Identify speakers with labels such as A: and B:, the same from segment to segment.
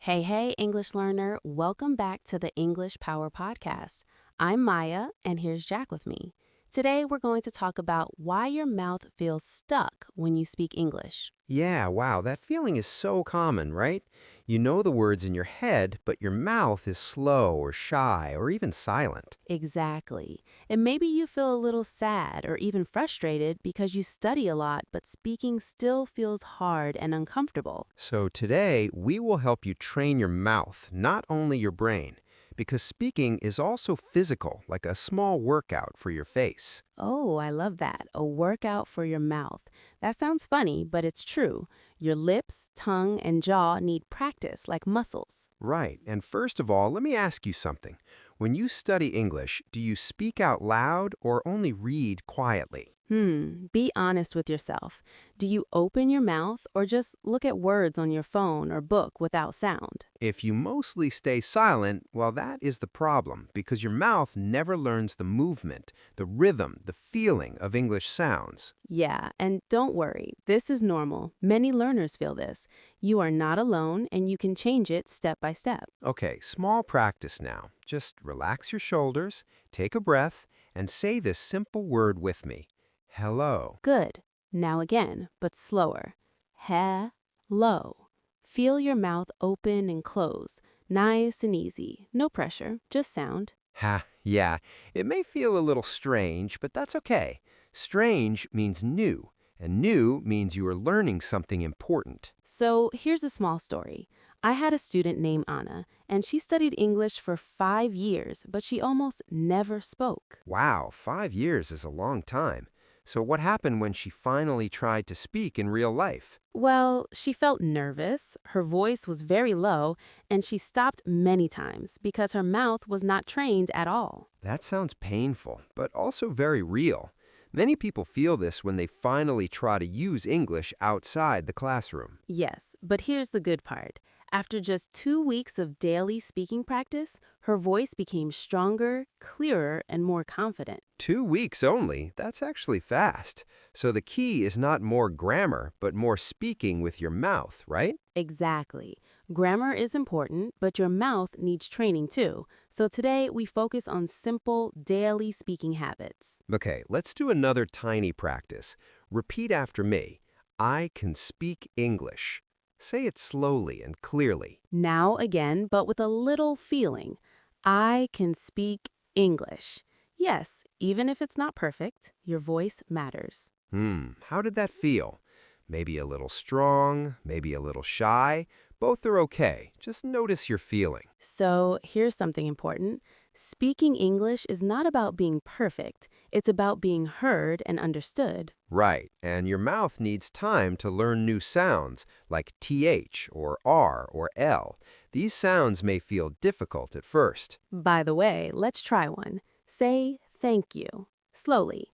A: Hey, hey, English learner. Welcome back to the English Power Podcast. I'm Maya, and here's Jack with me. Today, we're going to talk about why your mouth feels stuck when you speak English.
B: Yeah, wow, that feeling is so common, right? You know the words in your head, but your mouth is slow or shy or even silent.
A: Exactly. And maybe you feel a little sad or even frustrated because you study a lot, but speaking still feels hard and uncomfortable.
B: So today, we will help you train your mouth, not only your brain, because speaking is also physical, like a small workout for your face.
A: Oh, I love that. A workout for your mouth. That sounds funny, but it's true. Your lips, tongue, and jaw need practice like muscles.
B: Right, and first of all, let me ask you something. When you study English, do you speak out loud or only read quietly?
A: Be honest with yourself. Do you open your mouth or just look at words on your phone or book without sound?
B: If you mostly stay silent, well, that is the problem because your mouth never learns the movement, the rhythm, the feeling of English sounds.
A: Yeah, and don't worry, this is normal. Many learners feel this. You are not alone and you can change it step by step.
B: Okay, small practice now. Just relax your shoulders, take a breath, and say this simple word with me. Hello.
A: Good. Now again, but slower. Hello. Feel your mouth open and close. Nice and easy. No pressure, just sound.
B: Ha, yeah, it may feel a little strange, but that's okay. Strange means new, and new means you are learning something important.
A: So here's a small story. I had a student named Anna, and she studied English for 5 years, but she almost never spoke.
B: Wow, 5 years is a long time. So what happened when she finally tried to speak in real life?
A: Well, she felt nervous, her voice was very low, and she stopped many times because her mouth was not trained at all.
B: That sounds painful, but also very real. Many people feel this when they finally try to use English outside the classroom.
A: Yes, but here's the good part. After just 2 weeks of daily speaking practice, her voice became stronger, clearer, and more confident.
B: 2 weeks only? That's actually fast. So the key is not more grammar, but more speaking with your mouth, right?
A: Exactly. Grammar is important, but your mouth needs training too. So today we focus on simple daily speaking habits.
B: Okay, let's do another tiny practice. Repeat after me. I can speak English. Say it slowly and clearly.
A: Now again, but with a little feeling. I can speak English. Yes, even if it's not perfect, your voice matters.
B: How did that feel? Maybe a little strong, maybe a little shy. Both are okay. Just notice your feeling.
A: So here's something important. Speaking English is not about being perfect. It's about being heard and understood.
B: Right, and your mouth needs time to learn new sounds like TH or R or L. These sounds may feel difficult at first.
A: By the way, let's try one. Say thank you. Slowly.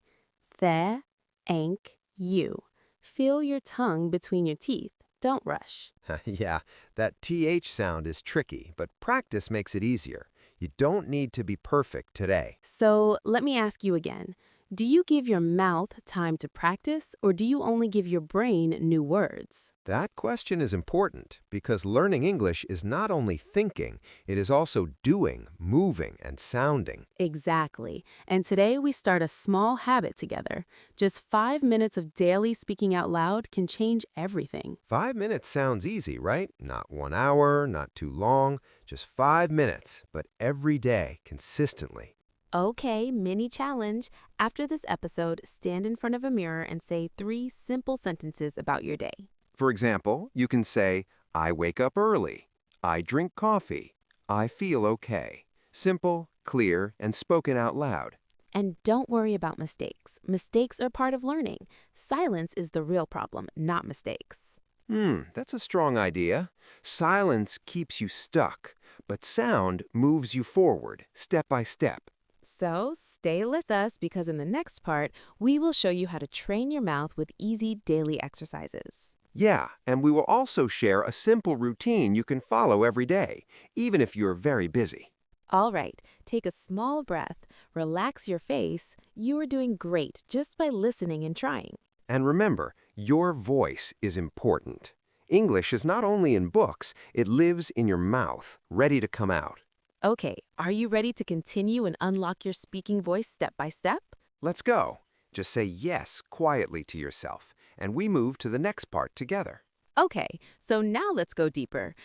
A: Thank you. Feel your tongue between your teeth. Don't rush.
B: Yeah, that TH sound is tricky, but practice makes it easier. You don't need to be perfect today.
A: So let me ask you again. Do you give your mouth time to practice, or do you only give your brain new words?
B: That question is important because learning English is not only thinking, it is also doing, moving, and sounding.
A: Exactly. And today we start a small habit together. Just 5 minutes of daily speaking out loud can change everything.
B: 5 minutes sounds easy, right? Not 1 hour, not too long, just 5 minutes, but every day, consistently.
A: Okay, mini challenge. After this episode, stand in front of a mirror and say 3 simple sentences about your day.
B: For example, you can say, I wake up early. I drink coffee. I feel okay. Simple, clear, and spoken out loud.
A: And don't worry about mistakes. Mistakes are part of learning. Silence is the real problem, not mistakes.
B: That's a strong idea. Silence keeps you stuck, but sound moves you forward, step by step.
A: So stay with us because in the next part, we will show you how to train your mouth with easy daily exercises.
B: Yeah, and we will also share a simple routine you can follow every day, even if you're very busy.
A: All right, take a small breath, relax your face. You are doing great just by listening and trying.
B: And remember, your voice is important. English is not only in books, it lives in your mouth, ready to come out.
A: Okay, are you ready to continue and unlock your speaking voice step by step?
B: Let's go. Just say yes quietly to yourself, and we move to the next part together.
A: Okay, so now let's go deeper.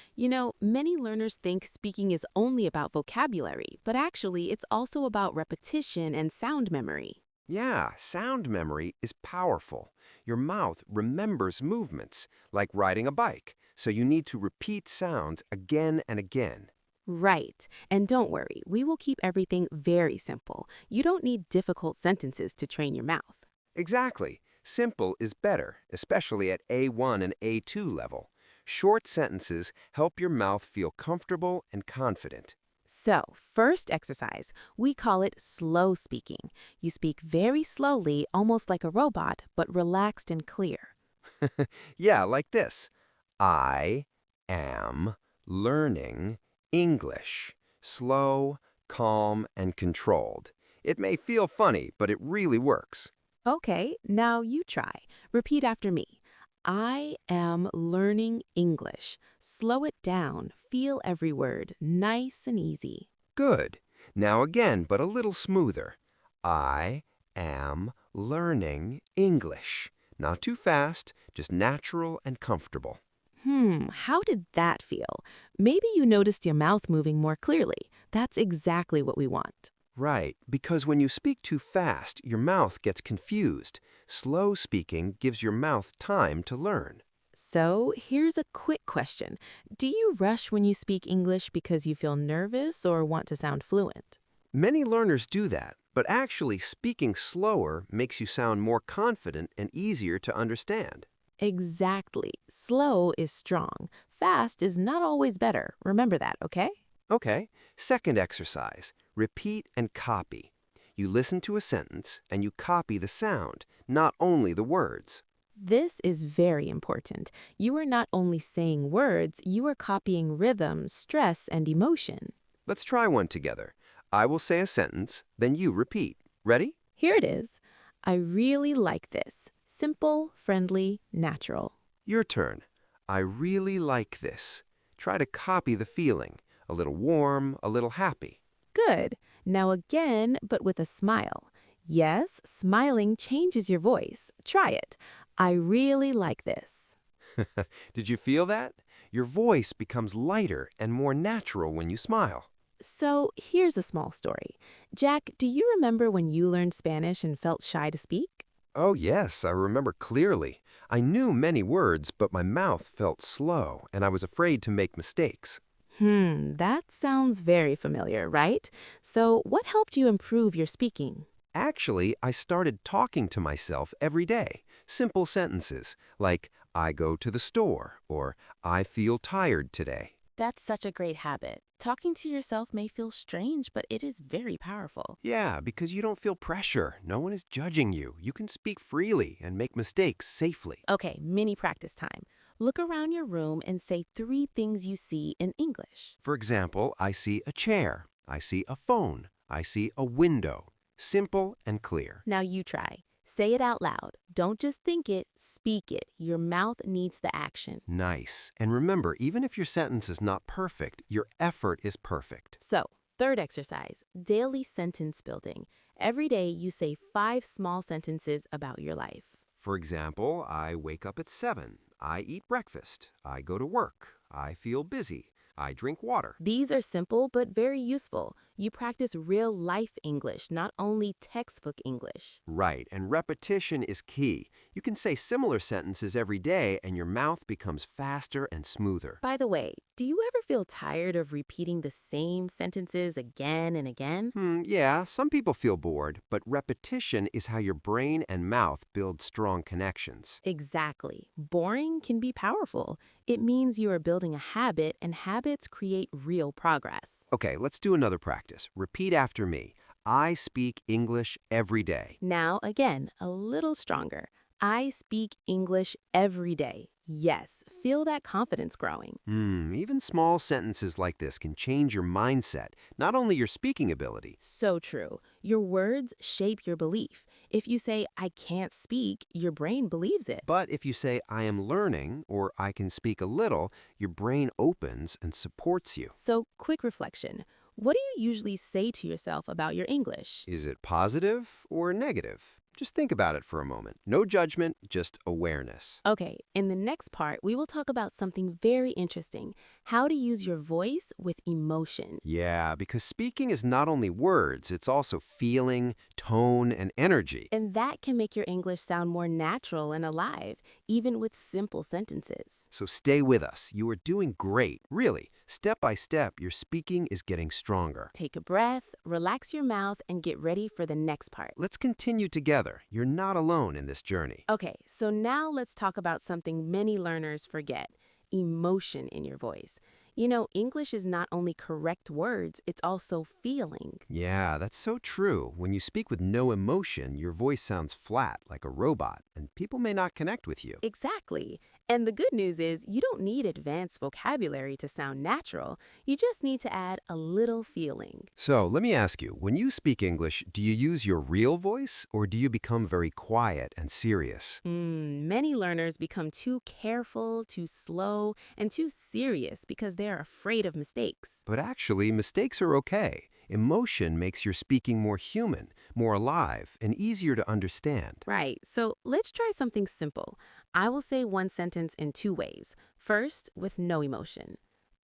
A: Many learners think speaking is only about vocabulary, but actually it's also about repetition and sound memory.
B: Yeah, sound memory is powerful. Your mouth remembers movements, like riding a bike, so you need to repeat sounds again and again.
A: Right, and don't worry, we will keep everything very simple. You don't need difficult sentences to train your mouth.
B: Exactly. Simple is better, especially at A1 and A2 level. Short sentences help your mouth feel comfortable and confident.
A: So, first exercise, we call it slow speaking. You speak very slowly, almost like a robot, but relaxed and clear.
B: Yeah, like this. I am learning English. Slow, calm, and controlled. It may feel funny, but it really works.
A: Okay, now you try. Repeat after me. I am learning English. Slow it down. Feel every word. Nice and easy.
B: Good. Now again, but a little smoother. I am learning English. Not too fast, just natural and comfortable.
A: How did that feel? Maybe you noticed your mouth moving more clearly. That's exactly what we want.
B: Right, because when you speak too fast, your mouth gets confused. Slow speaking gives your mouth time to learn.
A: So, here's a quick question. Do you rush when you speak English because you feel nervous or want to sound fluent?
B: Many learners do that, but actually speaking slower makes you sound more confident and easier to understand.
A: Exactly. Slow is strong. Fast is not always better. Remember that, okay?
B: Okay, second exercise. Repeat and copy. You listen to a sentence and you copy the sound, not only the words.
A: This is very important. You are not only saying words, you are copying rhythm, stress, and emotion.
B: Let's try one together. I will say a sentence, then you repeat. Ready?
A: Here it is. I really like this. Simple, friendly, natural.
B: Your turn. I really like this. Try to copy the feeling. A little warm, a little happy.
A: Good. Now again, but with a smile. Yes, smiling changes your voice. Try it. I really like this.
B: Did you feel that? Your voice becomes lighter and more natural when you smile.
A: So here's a small story. Jack, do you remember when you learned Spanish and felt shy to speak?
B: Oh, yes, I remember clearly. I knew many words, but my mouth felt slow, and I was afraid to make mistakes.
A: That sounds very familiar, right? So what helped you improve your speaking?
B: Actually, I started talking to myself every day. Simple sentences like, I go to the store, or I feel tired today.
A: That's such a great habit. Talking to yourself may feel strange, but it is very powerful.
B: Yeah, because you don't feel pressure. No one is judging you. You can speak freely and make mistakes safely.
A: Okay, mini practice time. Look around your room and say 3 things you see in English.
B: For example, I see a chair, I see a phone, I see a window. Simple and clear.
A: Now you try. Say it out loud. Don't just think it, speak it. Your mouth needs the action.
B: Nice. And remember, even if your sentence is not perfect, your effort is perfect.
A: So, third exercise, daily sentence building. Every day you say 5 small sentences about your life.
B: For example, I wake up at 7. I eat breakfast. I go to work. I feel busy. I drink water.
A: These are simple but very useful. You practice real life English, not only textbook English.
B: Right, and repetition is key. You can say similar sentences every day and your mouth becomes faster and smoother.
A: By the way, do you ever feel tired of repeating the same sentences again and again?
B: Yeah, some people feel bored, but repetition is how your brain and mouth build strong connections.
A: Exactly. Boring can be powerful. It means you are building a habit, and habits create real progress.
B: Okay, let's do another practice. Repeat after me. I speak English every day.
A: Now, again, a little stronger. I speak English every day. Yes, feel that confidence growing.
B: Even small sentences like this can change your mindset, not only your speaking ability.
A: So true. Your words shape your belief. If you say, I can't speak, your brain believes it.
B: But if you say, I am learning or I can speak a little, your brain opens and supports you.
A: So, quick reflection. What do you usually say to yourself about your English?
B: Is it positive or negative? Just think about it for a moment. No judgment, just awareness.
A: Okay, in the next part, we will talk about something very interesting, how to use your voice with emotion.
B: Yeah, because speaking is not only words, it's also feeling, tone, and energy.
A: And that can make your English sound more natural and alive, even with simple sentences.
B: So stay with us. You are doing great, really. Step by step, your speaking is getting stronger.
A: Take a breath, relax your mouth, and get ready for the next part.
B: Let's continue together. You're not alone in this journey.
A: Okay, so now let's talk about something many learners forget, emotion in your voice. You know, English is not only correct words, it's also feeling.
B: Yeah, that's so true. When you speak with no emotion, your voice sounds flat, like a robot, and people may not connect with you.
A: Exactly. And the good news is you don't need advanced vocabulary to sound natural. You just need to add a little feeling.
B: So let me ask you, when you speak English, do you use your real voice or do you become very quiet and serious?
A: Many learners become too careful, too slow, and too serious because they're afraid of mistakes.
B: But actually, mistakes are okay. Emotion makes your speaking more human, more alive, and easier to understand.
A: Right, so let's try something simple. I will say one sentence in two ways. First, with no emotion.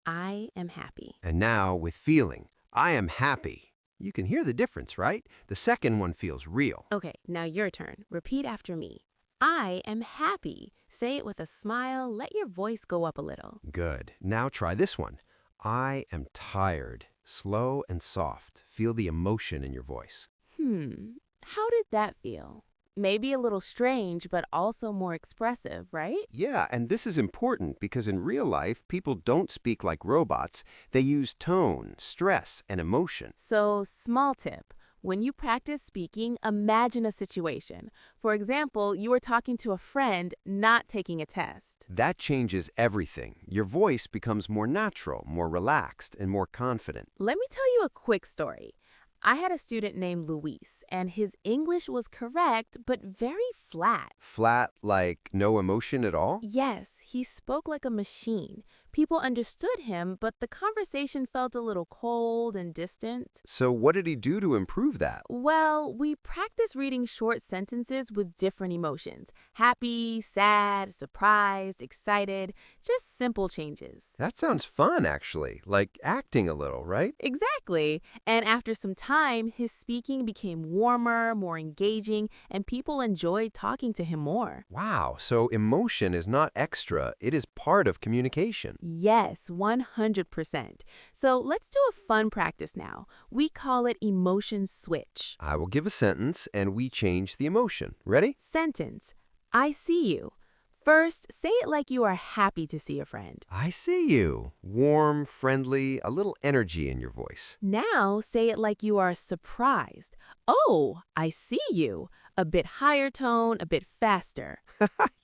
A: I am happy.
B: And now, with feeling, I am happy. You can hear the difference, right? The second one feels real.
A: Okay, now your turn. Repeat after me. I am happy. Say it with a smile. Let your voice go up a little.
B: Good. Now try this one. I am tired. Slow and soft. Feel the emotion in your voice.
A: How did that feel? Maybe a little strange, but also more expressive, right?
B: Yeah, and this is important because in real life, people don't speak like robots. They use tone, stress, and emotion.
A: So, small tip. When you practice speaking, imagine a situation. For example, you are talking to a friend, not taking a test.
B: That changes everything. Your voice becomes more natural, more relaxed, and more confident.
A: Let me tell you a quick story. I had a student named Luis, and his English was correct, but very flat.
B: Flat, like no emotion at all?
A: Yes, he spoke like a machine. People understood him, but the conversation felt a little cold and distant.
B: So what did he do to improve that?
A: Well, we practice reading short sentences with different emotions. Happy, sad, surprised, excited, just simple changes.
B: That sounds fun, actually. Like acting a little, right?
A: Exactly. And after some time, his speaking became warmer, more engaging, and people enjoyed talking to him more.
B: Wow, so emotion is not extra, it is part of communication.
A: Yes, 100%. So let's do a fun practice now. We call it emotion switch.
B: I will give a sentence and we change the emotion. Ready?
A: Sentence. I see you. First, say it like you are happy to see a friend.
B: I see you. Warm, friendly, a little energy in your voice.
A: Now, say it like you are surprised. Oh, I see you. A bit higher tone, a bit faster.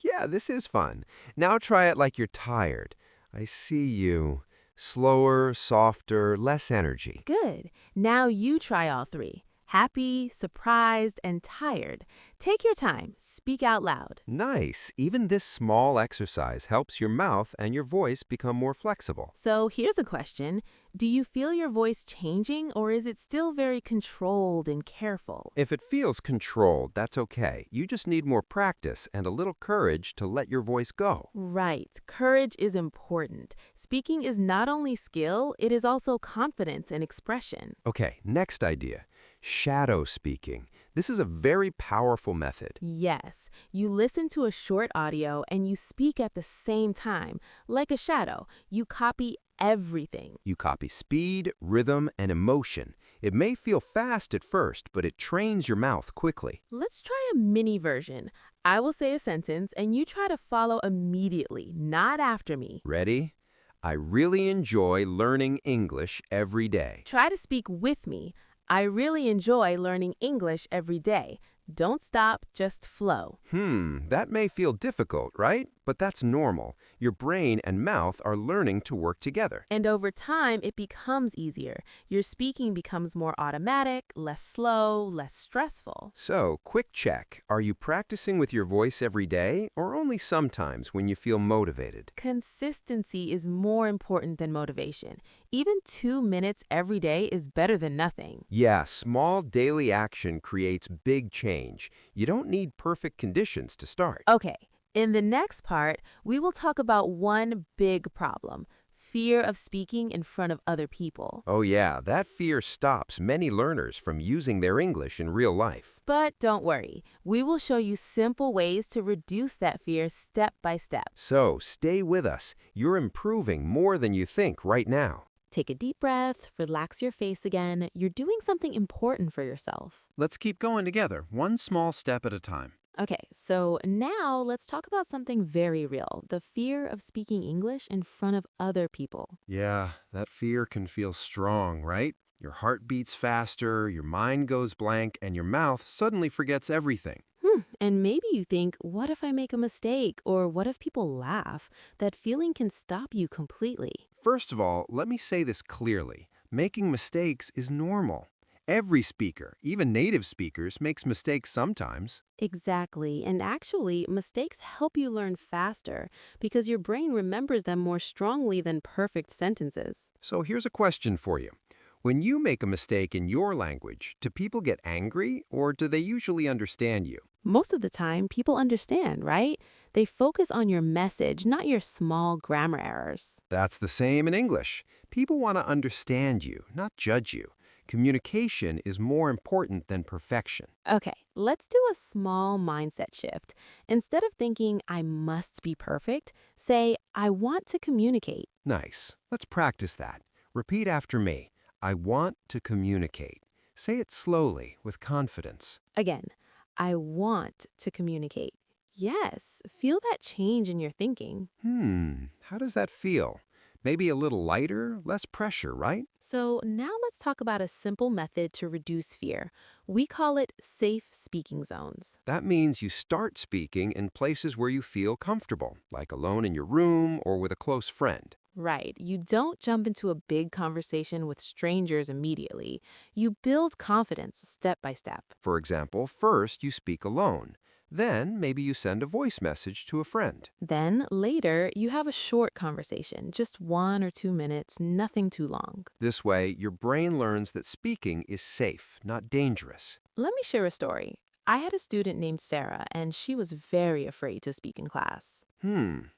B: Yeah, this is fun. Now try it like you're tired. I see you. Slower, softer, less energy.
A: Good. Now you try all three. Happy, surprised, and tired. Take your time. Speak out loud.
B: Nice. Even this small exercise helps your mouth and your voice become more flexible.
A: So here's a question. Do you feel your voice changing, or is it still very controlled and careful?
B: If it feels controlled, that's okay. You just need more practice and a little courage to let your voice go.
A: Right. Courage is important. Speaking is not only skill, it is also confidence and expression.
B: Okay, next idea. Shadow speaking. This is a very powerful method.
A: Yes, you listen to a short audio and you speak at the same time. Like a shadow, you copy everything.
B: You copy speed, rhythm, and emotion. It may feel fast at first, but it trains your mouth quickly.
A: Let's try a mini version. I will say a sentence and you try to follow immediately, not after me.
B: Ready? I really enjoy learning English every day.
A: Try to speak with me. I really enjoy learning English every day. Don't stop, just flow.
B: That may feel difficult, right? But that's normal. Your brain and mouth are learning to work together.
A: And over time, it becomes easier. Your speaking becomes more automatic, less slow, less stressful.
B: So, quick check. Are you practicing with your voice every day or only sometimes when you feel motivated?
A: Consistency is more important than motivation. Even 2 minutes every day is better than nothing.
B: Yeah, small daily action creates big change. You don't need perfect conditions to start.
A: Okay, in the next part, we will talk about one big problem: fear of speaking in front of other people.
B: Oh yeah, that fear stops many learners from using their English in real life.
A: But don't worry, we will show you simple ways to reduce that fear step by step.
B: So, stay with us. You're improving more than you think right now.
A: Take a deep breath, relax your face again. You're doing something important for yourself.
C: Let's keep going together, one small step at a time.
A: Okay, so now let's talk about something very real: the fear of speaking English in front of other people.
C: Yeah, that fear can feel strong, right? Your heart beats faster, your mind goes blank, and your mouth suddenly forgets everything.
A: And maybe you think, what if I make a mistake? Or what if people laugh? That feeling can stop you completely.
C: First of all, let me say this clearly. Making mistakes is normal. Every speaker, even native speakers, makes mistakes sometimes.
A: Exactly. And actually, mistakes help you learn faster because your brain remembers them more strongly than perfect sentences.
B: So, here's a question for you. When you make a mistake in your language, do people get angry or do they usually understand you?
A: Most of the time, people understand, right? They focus on your message, not your small grammar errors.
B: That's the same in English. People want to understand you, not judge you. Communication is more important than perfection.
A: Okay, let's do a small mindset shift. Instead of thinking, I must be perfect, say, I want to communicate.
B: Nice. Let's practice that. Repeat after me. I want to communicate. Say it slowly, with confidence.
A: Again, I want to communicate. Yes, feel that change in your thinking.
B: How does that feel? Maybe a little lighter, less pressure, right?
A: So now let's talk about a simple method to reduce fear. We call it safe speaking zones.
B: That means you start speaking in places where you feel comfortable, like alone in your room or with a close friend.
A: Right, you don't jump into a big conversation with strangers immediately. You build confidence step by step.
B: For example, first you speak alone. Then maybe you send a voice message to a friend.
A: Then later, you have a short conversation, just 1 or 2 minutes, nothing too long.
B: This way, your brain learns that speaking is safe, not dangerous.
A: Let me share a story. I had a student named Sarah, and she was very afraid to speak in class.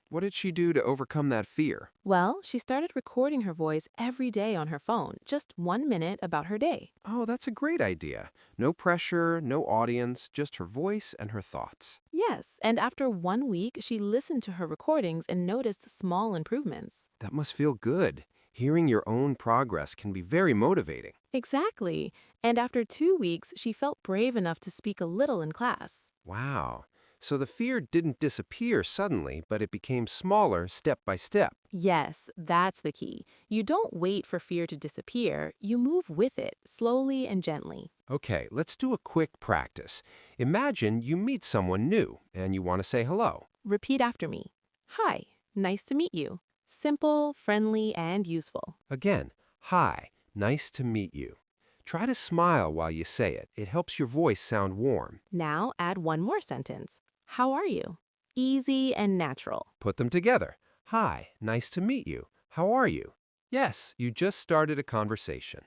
B: What did she do to overcome that fear?
A: Well, she started recording her voice every day on her phone, just 1 minute about her day.
B: Oh, that's a great idea. No pressure, no audience, just her voice and her thoughts.
A: Yes, and after 1 week, she listened to her recordings and noticed small improvements.
B: That must feel good. Hearing your own progress can be very motivating.
A: Exactly. And after 2 weeks, she felt brave enough to speak a little in class.
B: Wow. So the fear didn't disappear suddenly, but it became smaller step by step.
A: Yes, that's the key. You don't wait for fear to disappear, you move with it, slowly and gently.
B: Okay, let's do a quick practice. Imagine you meet someone new and you want to say hello.
A: Repeat after me. Hi, nice to meet you. Simple, friendly, and useful.
B: Again, hi, nice to meet you. Try to smile while you say it. It helps your voice sound warm.
A: Now add one more sentence. How are you? Easy and natural.
B: Put them together. Hi, nice to meet you. How are you? Yes, you just started a conversation.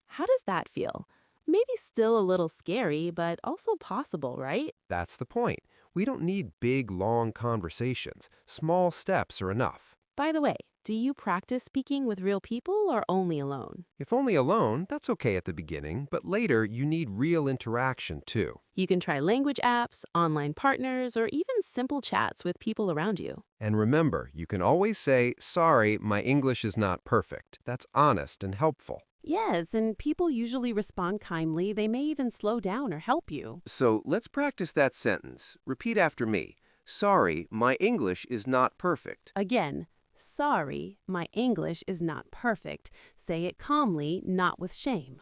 A: How does that feel? Maybe still a little scary, but also possible, right?
B: That's the point. We don't need big, long conversations. Small steps are enough.
A: By the way, do you practice speaking with real people or only alone?
B: If only alone, that's okay at the beginning, but later you need real interaction too.
A: You can try language apps, online partners, or even simple chats with people around you.
B: And remember, you can always say, sorry, my English is not perfect. That's honest and helpful.
A: Yes, and people usually respond kindly. They may even slow down or help you.
B: So let's practice that sentence. Repeat after me. Sorry, my English is not perfect.
A: Again, sorry, my English is not perfect. Say it calmly, not with shame.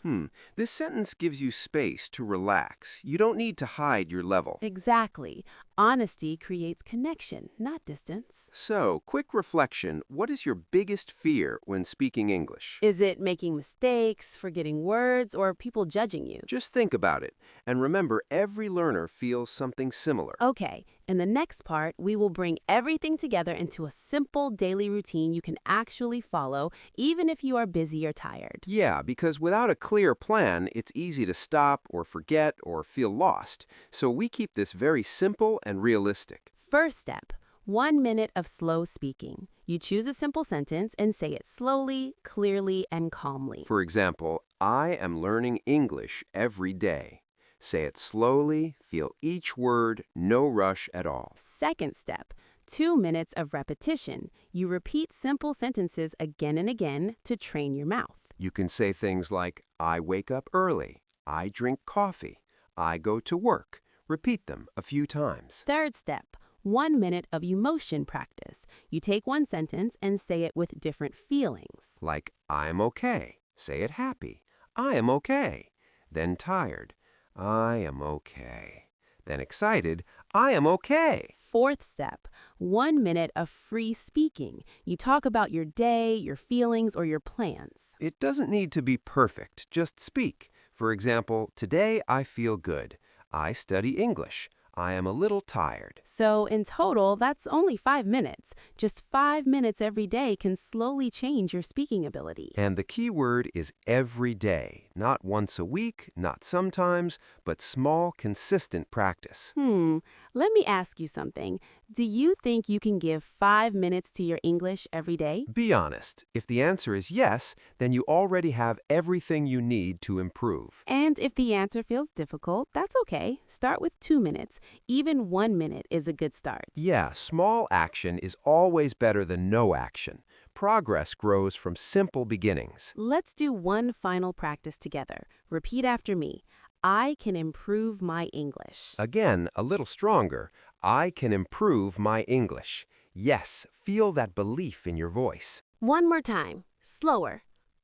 B: This sentence gives you space to relax. You don't need to hide your level.
A: Exactly. Honesty creates connection, not distance.
B: So, quick reflection, what is your biggest fear when speaking English?
A: Is it making mistakes, forgetting words, or people judging you?
B: Just think about it, and remember every learner feels something similar.
A: Okay, in the next part, we will bring everything together into a simple daily routine you can actually follow, even if you are busy or tired.
B: Yeah, because without a clear plan, it's easy to stop or forget or feel lost. So we keep this very simple and realistic.
A: First step, 1 minute of slow speaking. You choose a simple sentence and say it slowly, clearly, and calmly.
B: For example, I am learning English every day. Say it slowly, feel each word, no rush at all.
A: Second step, 2 minutes of repetition. You repeat simple sentences again and again to train your mouth.
B: You can say things like, I wake up early, I drink coffee, I go to work. Repeat them a few times.
A: Third step, 1 minute of emotion practice. You take one sentence and say it with different feelings.
B: Like, I'm okay. Say it happy. I am okay. Then tired. I am okay. Then excited. I am okay.
A: Fourth step, 1 minute of free speaking. You talk about your day, your feelings, or your plans.
B: It doesn't need to be perfect. Just speak. For example, today I feel good. I study English. I am a little tired.
A: So in total, that's only 5 minutes. Just 5 minutes every day can slowly change your speaking ability.
B: And the key word is every day. Not once a week, not sometimes, but small, consistent practice.
A: Let me ask you something. Do you think you can give 5 minutes to your English every day?
B: Be honest. If the answer is yes, then you already have everything you need to improve.
A: And if the answer feels difficult, that's okay. Start with 2 minutes. Even 1 minute is a good start.
B: Yeah, small action is always better than no action. Progress grows from simple beginnings.
A: Let's do one final practice together. Repeat after me. I can improve my English.
B: Again, a little stronger. I can improve my English. Yes, feel that belief in your voice.
A: One more time, slower.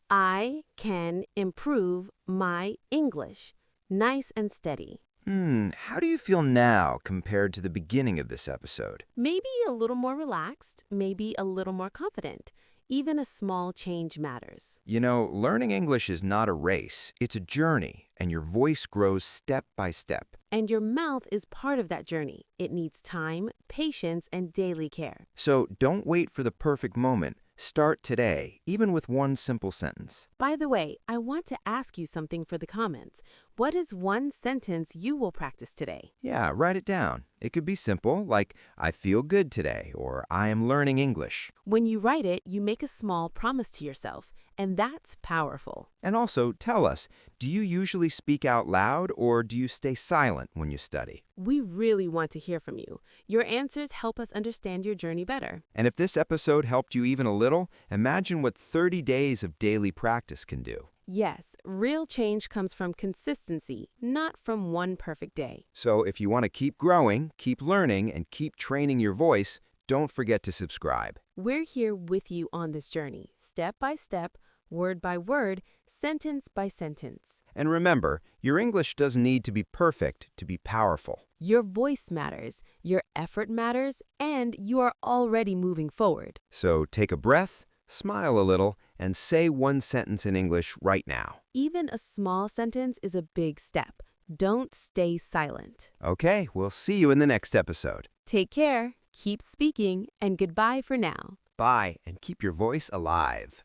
A: I can improve my English. Nice and steady.
D: How do you feel now compared to the beginning of this episode?
A: Maybe a little more relaxed, maybe a little more confident. Even a small change matters.
D: You know, learning English is not a race, it's a journey, and your voice grows step by step.
A: And your mouth is part of that journey. It needs time, patience, and daily care.
D: So don't wait for the perfect moment. Start today, even with one simple sentence.
A: By the way, I want to ask you something for the comments. What is one sentence you will practice today?
D: Yeah, write it down. It could be simple, like, I feel good today, or I am learning English.
A: When you write it, you make a small promise to yourself, and that's powerful.
D: And also, tell us, do you usually speak out loud, or do you stay silent when you study?
A: We really want to hear from you. Your answers help us understand your journey better.
D: And if this episode helped you even a little, imagine what 30 days of daily practice can do.
A: Yes, real change comes from consistency, not from one perfect day.
D: So if you want to keep growing, keep learning, and keep training your voice, don't forget to subscribe.
A: We're here with you on this journey, step by step, word by word, sentence by sentence.
D: And remember, your English doesn't need to be perfect to be powerful.
A: Your voice matters, your effort matters, and you are already moving forward.
D: So take a breath, smile a little, and say one sentence in English right now.
A: Even a small sentence is a big step. Don't stay silent.
D: Okay, we'll see you in the next episode.
A: Take care, keep speaking, and goodbye for now.
D: Bye, and keep your voice alive.